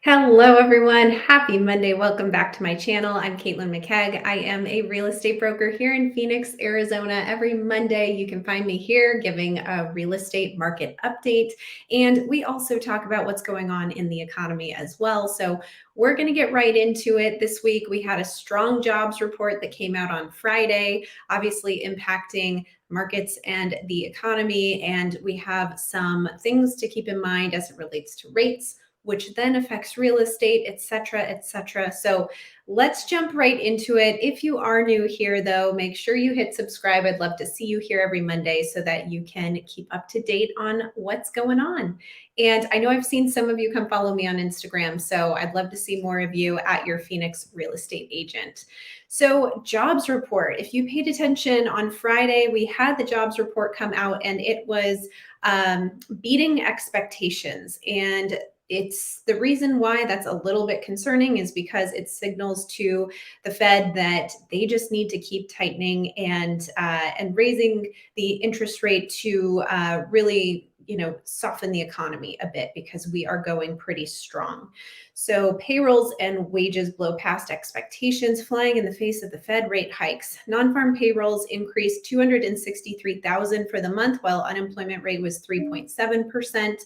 Hello, everyone. Happy Monday. Welcome back to my channel. I'm Caitlin McKegg. I am a real estate broker here in Phoenix, Arizona. Every Monday, you can find me here giving a real estate market update. And we also talk about what's going on in the economy as well. So we're going to get right into it. This week, we had a strong jobs report that came out on Friday, obviously impacting markets and the economy. And we have some things to keep in mind as it relates to rates, which then affects real estate, et cetera, et cetera. So let's jump right into it. If you are new here, though, make sure you hit subscribe. I'd love to see you here every Monday so that you can keep up to date on what's going on. And I know I've seen some of you come follow me on Instagram, so I'd love to see more of you at your Phoenix real estate agent. So, jobs report. If you paid attention on Friday, we had the jobs report come out and it was beating expectations. And it's the reason why that's a little bit concerning is because it signals to the Fed that they just need to keep tightening and raising the interest rate to really soften the economy a bit because we are going pretty strong. So payrolls and wages blow past expectations, flying in the face of the Fed rate hikes. Non-farm payrolls increased 263,000 for the month, while unemployment rate was 3.7%.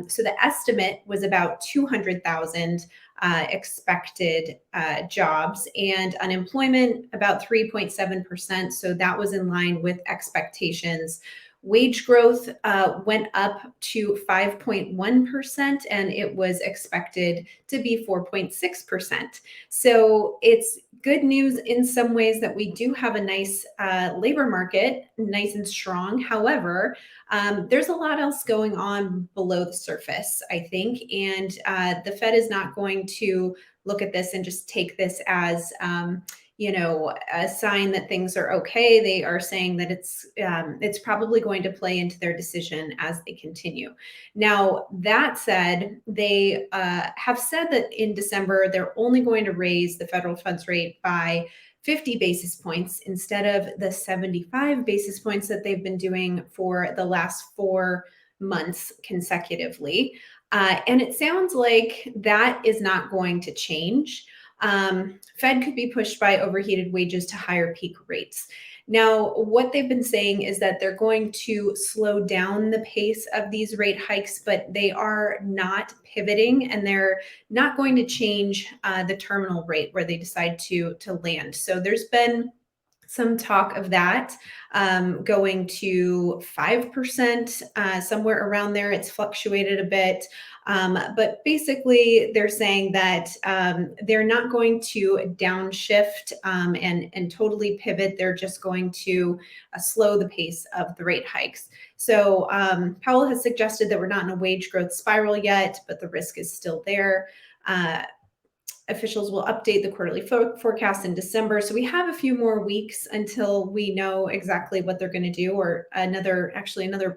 So the estimate was about 200,000 expected jobs, and unemployment about 3.7%. So that was in line with expectations. Wage growth went up to 5.1%, and it was expected to be 4.6%. So it's good news in some ways that we do have a nice labor market, nice and strong. However, there's a lot else going on below the surface, I think, and the Fed is not going to look at this and just take this as a sign that things are okay. They are saying that it's probably going to play into their decision as they continue. Now, that said, they have said that in December they're only going to raise the federal funds rate by 50 basis points instead of the 75 basis points that they've been doing for the last 4 months consecutively. And it sounds like that is not going to change. Fed could be pushed by overheated wages to higher peak rates. Now, what they've been saying is that they're going to slow down the pace of these rate hikes, but they are not pivoting and they're not going to change the terminal rate where they decide to land. So there's been some talk of that going to 5%, somewhere around there. It's fluctuated a bit. But basically, they're saying that they're not going to downshift and totally pivot. They're just going to slow the pace of the rate hikes. So Powell has suggested that we're not in a wage growth spiral yet, but the risk is still there. Officials will update the quarterly forecast in December. So we have a few more weeks until we know exactly what they're going to do, or another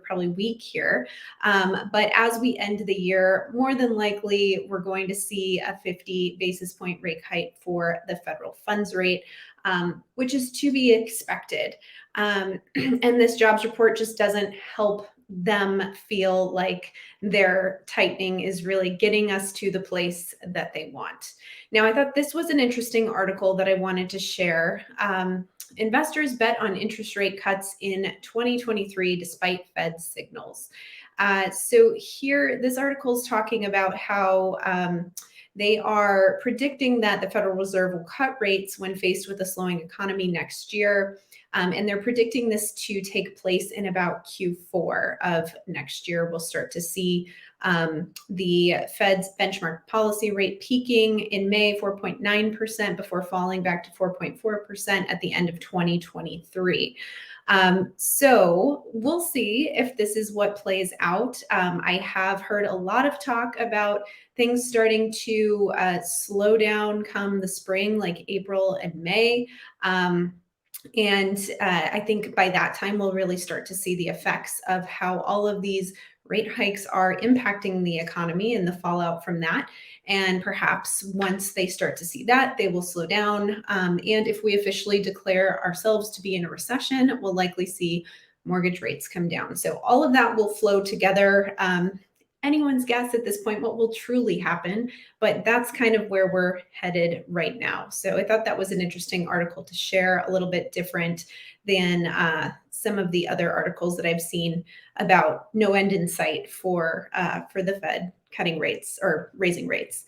probably week here. But as we end the year, more than likely, we're going to see a 50 basis point rate hike for the federal funds rate, which is to be expected. And this jobs report just doesn't help them feel like their tightening is really getting us to the place that they want. Now, I thought this was an interesting article that I wanted to share. Investors bet on interest rate cuts in 2023 despite Fed signals. So here, this article is talking about how they are predicting that the Federal Reserve will cut rates when faced with a slowing economy next year. And they're predicting this to take place in about Q4 of next year. We'll start to see the Fed's benchmark policy rate peaking in May, 4.9%, before falling back to 4.4% at the end of 2023. So we'll see if this is what plays out. I have heard a lot of talk about things starting to slow down come the spring, like April and May. And I think by that time, we'll really start to see the effects of how all of these rate hikes are impacting the economy and the fallout from that. And perhaps once they start to see that, they will slow down. And if we officially declare ourselves to be in a recession, we'll likely see mortgage rates come down. So all of that will flow together. anyone's guess at this point what will truly happen, but that's kind of where we're headed right now. So I thought that was an interesting article to share, a little bit different than some of the other articles that I've seen about no end in sight for the Fed cutting rates or raising rates.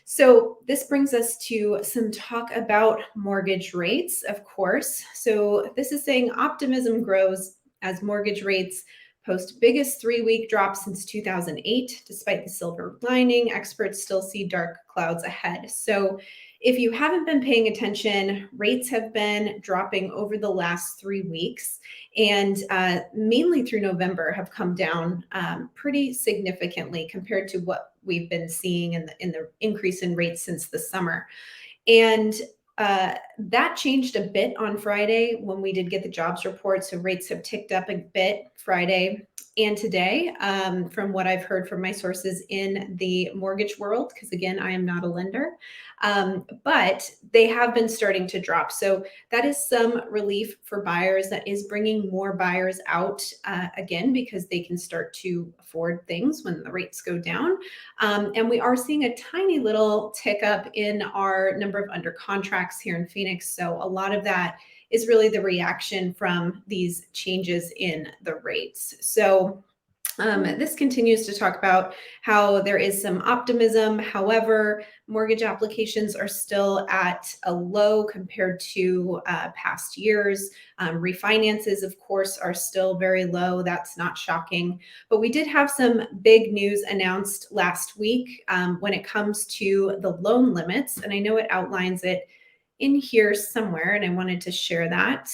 So this brings us to some talk about mortgage rates, of course. So this is saying optimism grows as mortgage rates post biggest 3-week drop since 2008. Despite the silver lining, experts still see dark clouds ahead. So if you haven't been paying attention, rates have been dropping over the last 3 weeks, and mainly through November have come down pretty significantly compared to what we've been seeing in the increase in rates since the summer. And that changed a bit on Friday when we did get the jobs report. So rates have ticked up a bit Friday and today, from what I've heard from my sources in the mortgage world, because again, I am not a lender, but they have been starting to drop. So that is some relief for buyers. That is bringing more buyers out again, because they can start to afford things when the rates go down. And we are seeing a tiny little tick up in our number of under contracts here in Phoenix. So a lot of that is really the reaction from these changes in the rates. So this continues to talk about how there is some optimism. However, mortgage applications are still at a low compared to past years. Refinances, of course, are still very low. That's not shocking. But we did have some big news announced last week when it comes to the loan limits. And I know it outlines it in here somewhere, and I wanted to share that.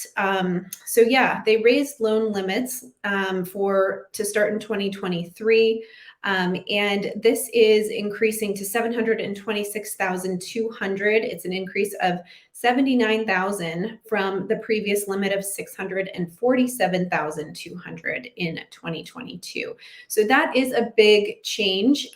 So yeah, they raised loan limits to start in 2023. And this is increasing to 726,200. It's an increase of 79,000 from the previous limit of 647,200 in 2022. So that is a big change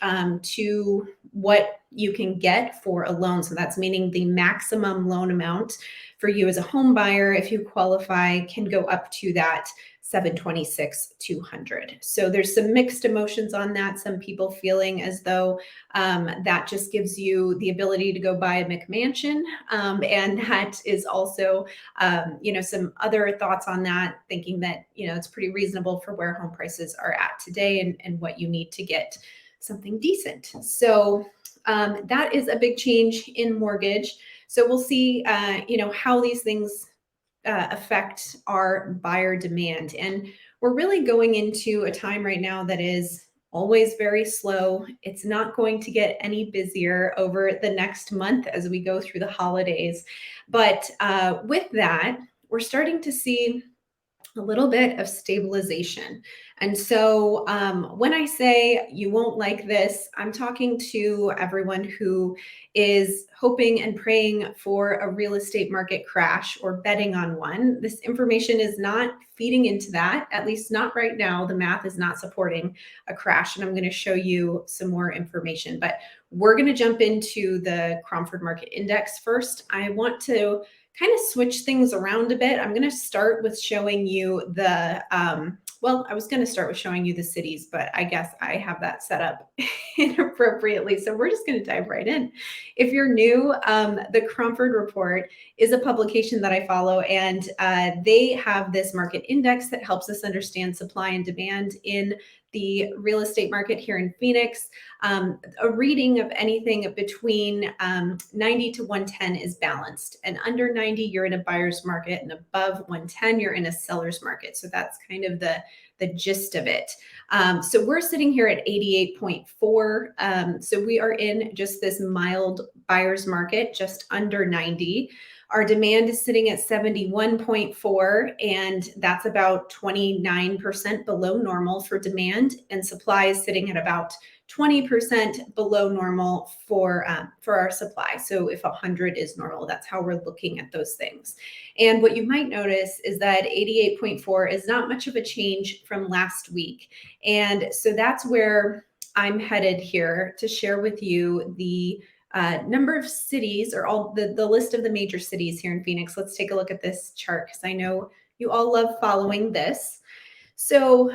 to what you can get for a loan. So that's meaning the maximum loan amount for you as a home buyer, if you qualify, can go up to that 726,200. So there's some mixed emotions on that. Some people feeling as though that just gives you the ability to go buy a McMansion. And that is also, some other thoughts on that, thinking that, it's pretty reasonable for where home prices are at today and what you need to get something decent. So that is a big change in mortgage. So we'll see, how these things affect our buyer demand. And we're really going into a time right now that is always very slow. It's not going to get any busier over the next month as we go through the holidays. But with that, we're starting to see a little bit of stabilization. And so when I say you won't like this, I'm talking to everyone who is hoping and praying for a real estate market crash or betting on one. This information is not feeding into that, at least not right now. The math is not supporting a crash, and I'm going to show you some more information. But we're going to jump into the Cromford Market Index first. I want to kind of switch things around a bit. I'm going to start with showing you the, I was going to start with showing you the cities, but I guess I have that set up inappropriately. So we're just going to dive right in. If you're new, the Cromford Report is a publication that I follow, and they have this market index that helps us understand supply and demand in the real estate market here in Phoenix. A reading of anything between 90 to 110 is balanced, and under 90 you're in a buyer's market, and above 110 you're in a seller's market. So that's kind of the gist of it. So we're sitting here at 88.4. So we are in just this mild buyer's market, just under 90. Our demand is sitting at 71.4, and that's about 29% below normal for demand, and supply is sitting at about 20% below normal for our supply. So if 100 is normal, that's how we're looking at those things. And what you might notice is that 88.4 is not much of a change from last week. And so that's where I'm headed here to share with you the number of cities, or all the list of the major cities here in Phoenix. Let's take a look at this chart, because I know you all love following this. So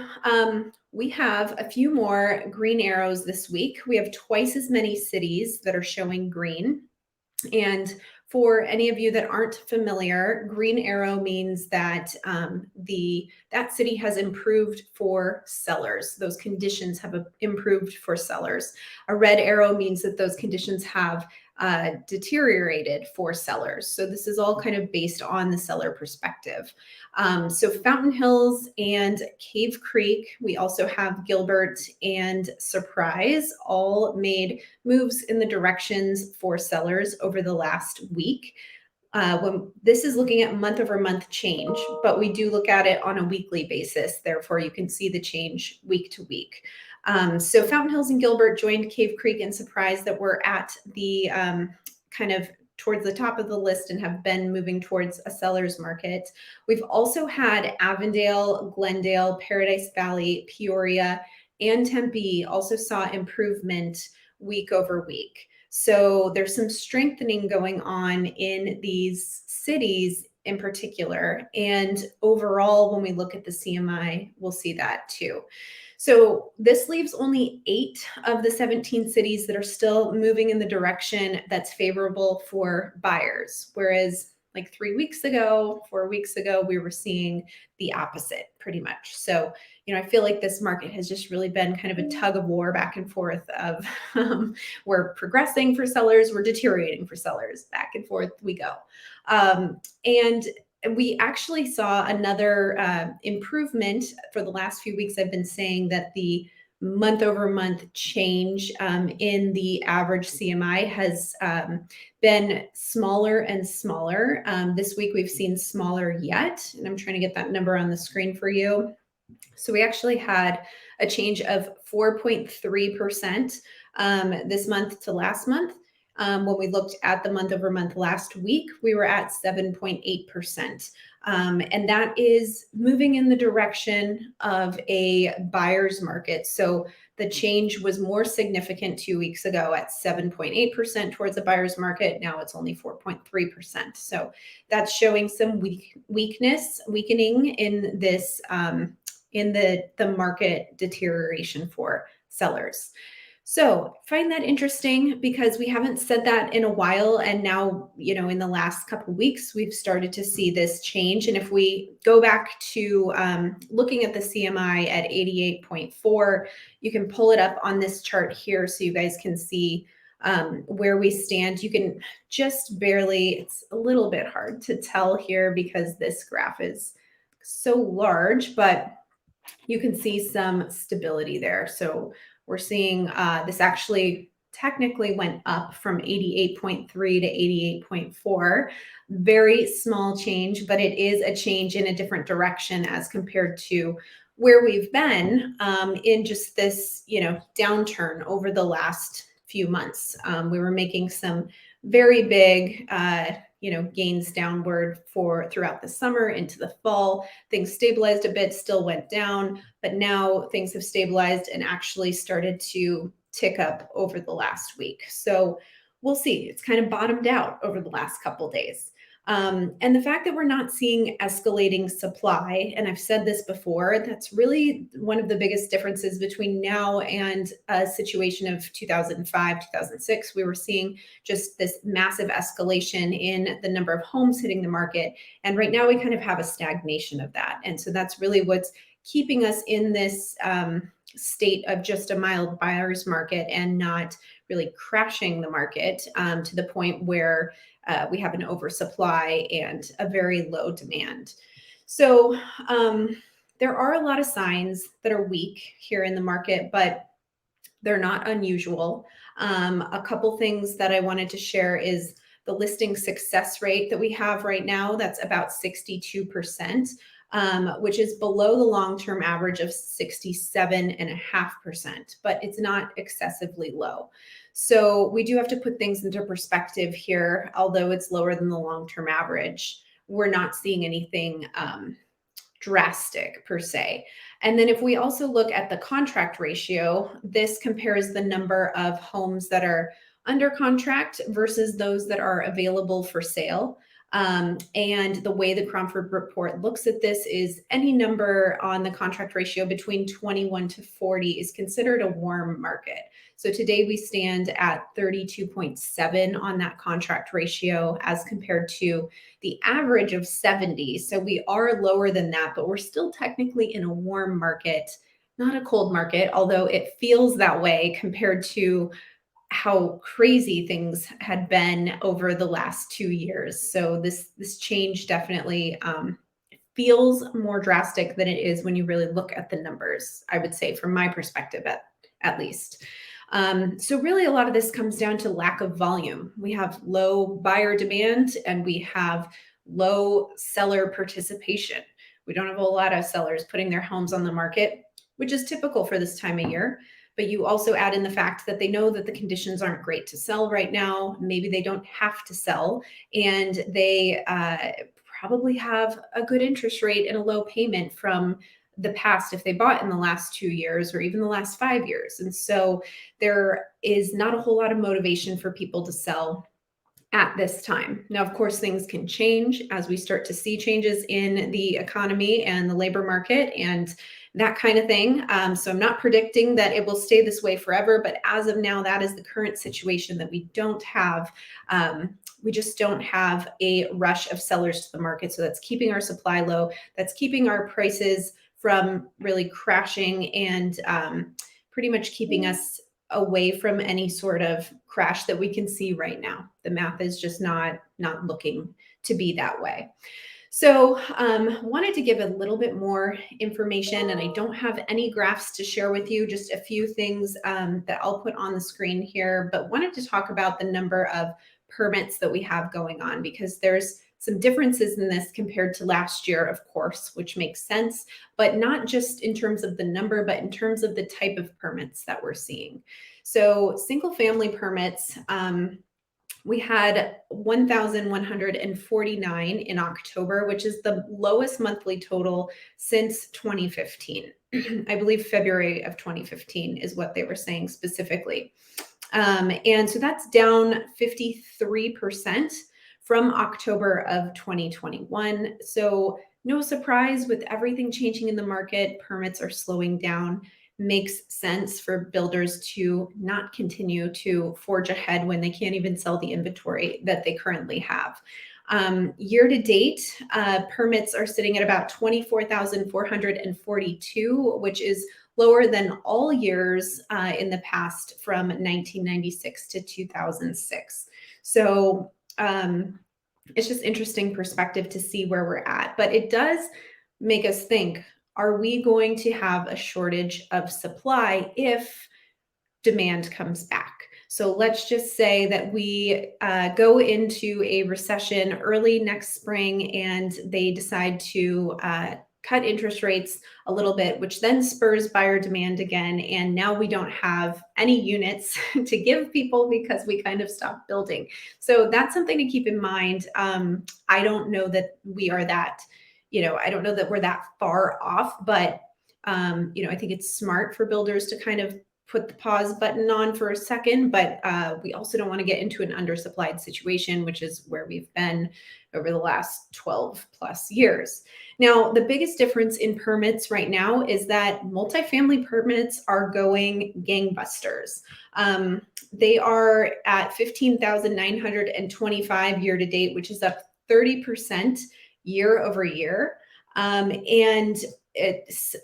we have a few more green arrows this week. We have twice as many cities that are showing green. And for any of you that aren't familiar, green arrow means that that city has improved for sellers. Those conditions have improved for sellers. A red arrow means that those conditions have deteriorated for sellers. So this is all kind of based on the seller perspective. So Fountain Hills and Cave Creek, we also have Gilbert and Surprise, all made moves in the directions for sellers over the last week. When this is looking at month over month change, but we do look at it on a weekly basis. Therefore, you can see the change week to week. So Fountain Hills and Gilbert joined Cave Creek and Surprise that were at the kind of towards the top of the list and have been moving towards a seller's market. We've also had Avondale, Glendale, Paradise Valley, Peoria, and Tempe also saw improvement week over week. So there's some strengthening going on in these cities in particular. And overall, when we look at the CMI, we'll see that too. So this leaves only 8 of the 17 cities that are still moving in the direction that's favorable for buyers. Whereas like 3 weeks ago, 4 weeks ago, we were seeing the opposite pretty much. So, I feel like this market has just really been kind of a tug of war back and forth of we're progressing for sellers, we're deteriorating for sellers, back and forth we go. And we actually saw another improvement for the last few weeks. I've been saying that the month over month change in the average CMI has been smaller and smaller. This week we've seen smaller yet, and I'm trying to get that number on the screen for you. So we actually had a change of 4.3% this month to last month. When we looked at the month over month last week, we were at 7.8%. And that is moving in the direction of a buyer's market. So the change was more significant 2 weeks ago at 7.8% towards a buyer's market. Now it's only 4.3%. So that's showing some weakening in this in the market deterioration for sellers. So find that interesting because we haven't said that in a while. And now, in the last couple of weeks, we've started to see this change. And if we go back to looking at the CMI at 88.4, you can pull it up on this chart here so you guys can see where we stand. You can just barely, it's a little bit hard to tell here because this graph is so large, but you can see some stability there. So we're seeing this actually technically went up from 88.3 to 88.4. Very small change, but it is a change in a different direction as compared to where we've been in just this, downturn over the last few months. We were making some very big gains downward throughout the summer into the fall. Things stabilized a bit, still went down, but now things have stabilized and actually started to tick up over the last week. So we'll see. It's kind of bottomed out over the last couple of days. And the fact that we're not seeing escalating supply, and I've said this before, that's really one of the biggest differences between now and a situation of 2005, 2006. We were seeing just this massive escalation in the number of homes hitting the market. And right now we kind of have a stagnation of that. And so that's really what's keeping us in this state of just a mild buyer's market and not really crashing the market to the point where we have an oversupply and a very low demand. So there are a lot of signs that are weak here in the market, but they're not unusual. A couple things that I wanted to share is the listing success rate that we have right now. That's about 62%. Which is below the long-term average of 67.5%, but it's not excessively low. So we do have to put things into perspective here. Although it's lower than the long-term average, we're not seeing anything drastic per se. And then if we also look at the contract ratio, this compares the number of homes that are under contract versus those that are available for sale. And the way the Cromford report looks at this is any number on the contract ratio between 21 to 40 is considered a warm market. So today we stand at 32.7 on that contract ratio as compared to the average of 70. So we are lower than that, but we're still technically in a warm market, not a cold market, although it feels that way compared to how crazy things had been over the last 2 years. So this change definitely feels more drastic than it is when you really look at the numbers, I would say, from my perspective at least. So really a lot of this comes down to lack of volume. We have low buyer demand and we have low seller participation. We don't have a lot of sellers putting their homes on the market, which is typical for this time of year. But you also add in the fact that they know that the conditions aren't great to sell right now. Maybe they don't have to sell, and they probably have a good interest rate and a low payment from the past if they bought in the last 2 years or even the last 5 years. And so there is not a whole lot of motivation for people to sell at this time. Now, of course, things can change as we start to see changes in the economy and the labor market and that kind of thing. So I'm not predicting that it will stay this way forever, but as of now, that is the current situation that we don't have. We just don't have a rush of sellers to the market. So that's keeping our supply low. That's keeping our prices from really crashing and pretty much keeping us away from any sort of crash that we can see right now. The math is just not looking to be that way. So wanted to give a little bit more information, and I don't have any graphs to share with you, just a few things that I'll put on the screen here, but wanted to talk about the number of permits that we have going on, because there's some differences in this compared to last year, of course, which makes sense, but not just in terms of the number, but in terms of the type of permits that we're seeing. So single family permits, we had 1,149 in October, which is the lowest monthly total since 2015. I believe February of 2015 is what they were saying specifically. And so that's down 53% from October of 2021. So no surprise, with everything changing in the market, permits are slowing down. Makes sense for builders to not continue to forge ahead when they can't even sell the inventory that they currently have. Year to date, permits are sitting at about 24,442, which is lower than all years in the past from 1996 to 2006. So it's just interesting perspective to see where we're at, but it does make us think, are we going to have a shortage of supply if demand comes back? So let's just say that we go into a recession early next spring and they decide to cut interest rates a little bit, which then spurs buyer demand again. And now we don't have any units to give people because we kind of stopped building. So that's something to keep in mind. I don't know that we are that, I don't know that we're that far off, but I think it's smart for builders to kind of put the pause button on for a second, but we also don't want to get into an undersupplied situation, which is where we've been over the last 12 plus years. Now, the biggest difference in permits right now is that multifamily permits are going gangbusters. They are at 15,925 year to date, which is up 30% year over year. And it's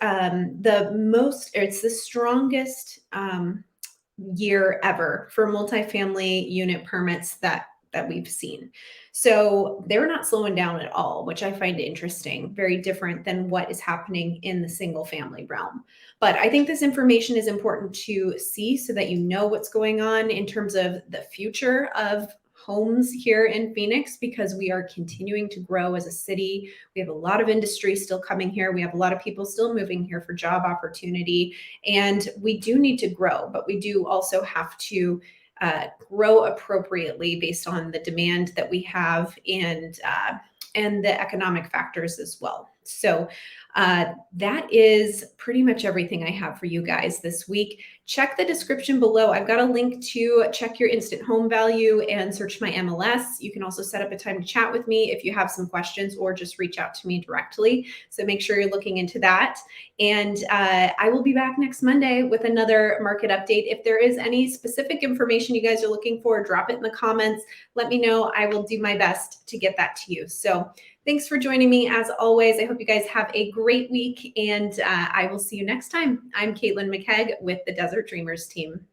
the strongest year ever for multifamily unit permits that we've seen. So they're not slowing down at all, which I find interesting, very different than what is happening in the single family realm. But I think this information is important to see so that you know what's going on in terms of the future of homes here in Phoenix, because we are continuing to grow as a city. We have a lot of industry still coming here. We have a lot of people still moving here for job opportunity, and we do need to grow, but we do also have to grow appropriately based on the demand that we have and the economic factors as well. So that is pretty much everything I have for you guys this week. check the description below. I've got a link to check your instant home value and search my MLS. You can also set up a time to chat with me if you have some questions, or just reach out to me directly. So make sure you're looking into that. And I will be back next Monday with another market update. If there is any specific information you guys are looking for, drop it in the comments. Let me know. I will do my best to get that to you. So thanks for joining me as always. I hope you guys have a great week, and I will see you next time. I'm Caitlin McKegg with the Desert Dreamers team.